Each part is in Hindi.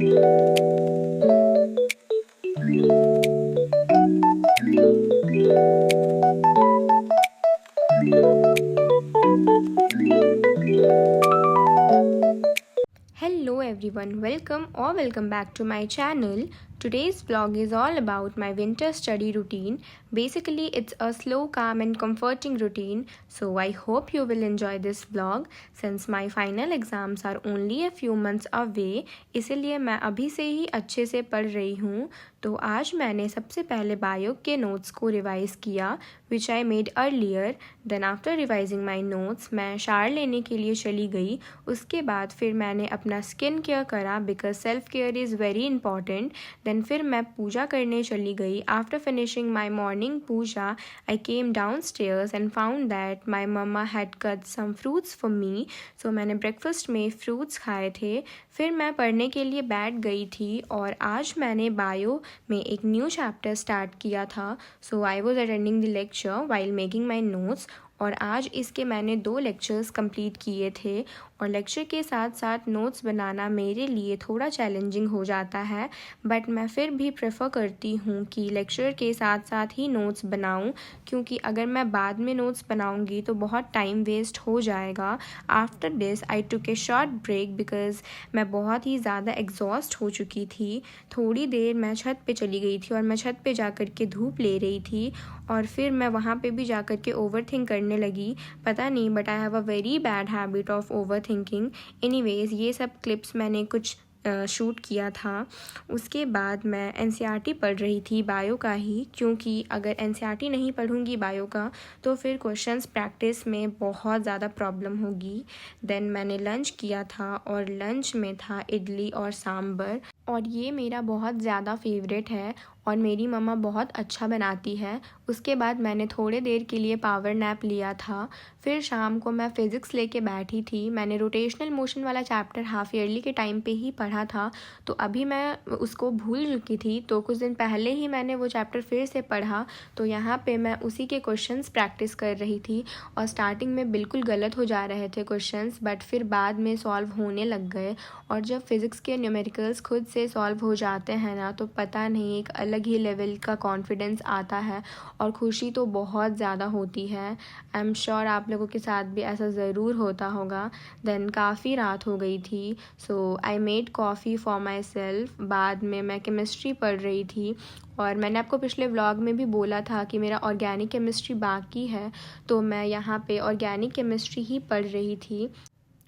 Hello everyone, welcome back to my channel. Today's vlog is all about my winter study routine. Basically, it's a slow, calm and comforting routine. So I hope you will enjoy this vlog. Since my final exams are only a few months away, इसलिए मैं अभी से ही अच्छे से पढ़ रही हूँ. तो आज मैंने सबसे पहले बायो के नोट्स को रिवाइज़ किया which I made earlier. Then after revising my notes मैं शावर लेने के लिए चली गई. उसके बाद फिर मैंने अपना स्किन केयर करा because self care is very important. Then फिर मैं पूजा करने चली गई. After finishing my morning puja I came down stairs and found that my mamma had cut some fruits for me. So मैंने ब्रेकफास्ट में फ्रूट्स खाए थे. फिर मैं पढ़ने के लिए बैठ गई थी और आज मैंने बायो में एक न्यू चैप्टर स्टार्ट किया था. So I was attending the lecture while making my notes. और आज इसके मैंने 2 लेक्चर्स कंप्लीट किए थे. और लेक्चर के साथ साथ नोट्स बनाना मेरे लिए थोड़ा चैलेंजिंग हो जाता है, बट मैं फिर भी प्रेफर करती हूँ कि लेक्चर के साथ साथ ही नोट्स बनाऊँ, क्योंकि अगर मैं बाद में नोट्स बनाऊँगी तो बहुत टाइम वेस्ट हो जाएगा. After this I took a short break because मैं बहुत ही ज़्यादा एग्जॉस्ट हो चुकी थी. थोड़ी देर मैं छत पे चली गई थी और मैं छत पे जा कर के धूप ले रही थी और फिर मैं वहाँ पे भी जा कर के ओवर थिंक करने लगी. पता नहीं, but I have a very bad habit of over thinking. Anyways, ये सब क्लिप्स मैंने कुछ शूट किया था. उसके बाद मैं एनसीईआरटी पढ़ रही थी बायो का ही, क्योंकि अगर एनसीईआरटी नहीं पढ़ूंगी बायो का तो फिर क्वेश्चंस प्रैक्टिस में बहुत ज़्यादा प्रॉब्लम होगी. देन मैंने लंच किया था और लंच में था इडली और सांभर, और ये मेरा बहुत ज़्यादा फेवरेट है और मेरी मम्मा बहुत अच्छा बनाती है. उसके बाद मैंने थोड़े देर के लिए पावर नैप लिया था. फिर शाम को मैं फ़िज़िक्स लेके बैठी थी. मैंने रोटेशनल मोशन वाला चैप्टर हाफ ईयरली के टाइम पे ही पढ़ा था, तो अभी मैं उसको भूल चुकी थी. तो कुछ दिन पहले ही मैंने वो चैप्टर फिर से पढ़ा, तो यहाँ पे मैं उसी के क्वेश्चंस प्रैक्टिस कर रही थी. और स्टार्टिंग में बिल्कुल गलत हो जा रहे थे क्वेश्चंस, बट फिर बाद में सॉल्व होने लग गए. और जब फिज़िक्स के न्यूमेरिकल्स खुद से सॉल्व हो जाते हैं ना, तो पता नहीं, एक अलग ही लेवल का कॉन्फिडेंस आता है और खुशी तो बहुत ज़्यादा होती है. आई एम श्योर आप लोगों के साथ भी ऐसा ज़रूर होता होगा. देन काफ़ी रात हो गई थी, so I made coffee for myself. बाद में मैं केमिस्ट्री पढ़ रही थी और मैंने आपको पिछले व्लॉग में भी बोला था कि मेरा ऑर्गेनिक केमिस्ट्री बाकी है, तो मैं यहाँ पे ऑर्गेनिक केमिस्ट्री ही पढ़ रही थी.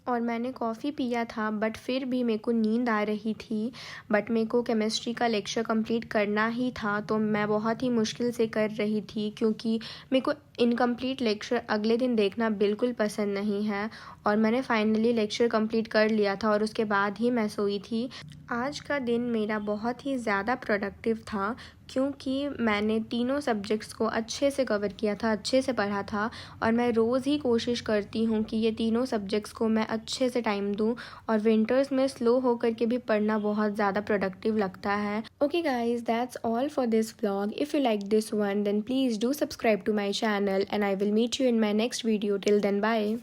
और मैंने कॉफ़ी पिया था, बट फिर भी मेरे को नींद आ रही थी. बट मेरे को केमिस्ट्री का लेक्चर कंप्लीट करना ही था, तो मैं बहुत ही मुश्किल से कर रही थी, क्योंकि मेरे को इनकम्प्लीट लेक्चर अगले दिन देखना बिल्कुल पसंद नहीं है. और मैंने फाइनली लेक्चर कंप्लीट कर लिया था और उसके बाद ही मैं सोई थी. आज का दिन मेरा बहुत ही ज़्यादा प्रोडक्टिव था, क्योंकि मैंने तीनों सब्जेक्ट्स को अच्छे से कवर किया था, अच्छे से पढ़ा था. और मैं रोज़ ही कोशिश करती हूँ कि ये तीनों सब्जेक्ट्स को मैं अच्छे से टाइम दूँ. और विंटर्स में स्लो होकर के भी पढ़ना बहुत ज़्यादा प्रोडक्टिव लगता है. Okay guys, that's all for this vlog. If you like this one, then please do subscribe to my channel and I will meet you in my next video. Till then, bye.